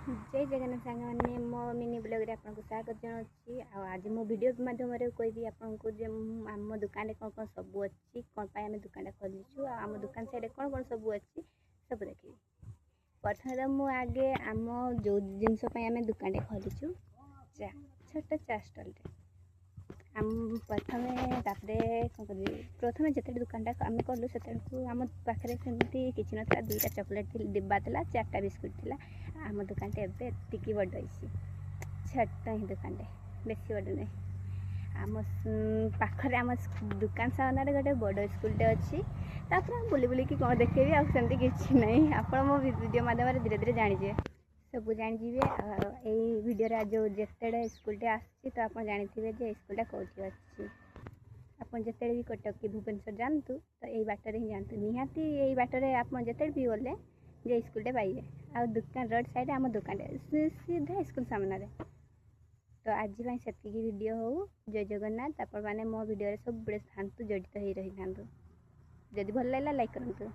जय जगन्नाथ सांग मैंने मो मिनी ब्लॉग रे आपको स्वागत जनावि। आज मो वीडियो माध्यम कहबी आपको जे आम दुकान कौन कौन सब अच्छी कौन आम दुकान खोलीचु आम दुकान साइड कौन कौन सब अच्छी सब देखी। प्रथम तो मुझे आगे आम जो जिनस आम दुकान खोलीचु चा छोट चा स्टल आम प्रथम प्रथम जिते दुकान आम कलु से आम पाखे सेमती किसी ना दुईटा चॉकलेट डिब्बा था 4टा बिस्कुट थी आम दुकान एति बड़ छोट ही दुकान बेसी बड़ नहीं आम पाखे आम दुकान सामने गोटे बड़ स्कूलटे अच्छी बुली बुलिकी कौन देखेबी आमती किसी ना आप मो वीडियो माध्यम धीरे धीरे जानीजे सब जानीजे यही वीडियो जो जिते स्कूलटे आसी तो आप जानते स्कूलटा कौटी अच्छी आप जिते भी कटक कि भुवनेश्वर जानतु तो यही बाटर ही जानतु निहाती यही बाटर आप जिते भी गले जे स्कूलटे पाइबे आ दुकान रोड साइड आम दुकान सीधा स्कूल सामने तो आज से वीडियो हो जय जगन्नाथ आप मो वीडियो सब था जड़ित हो रही था जदि भल लगा लाइक करूँ।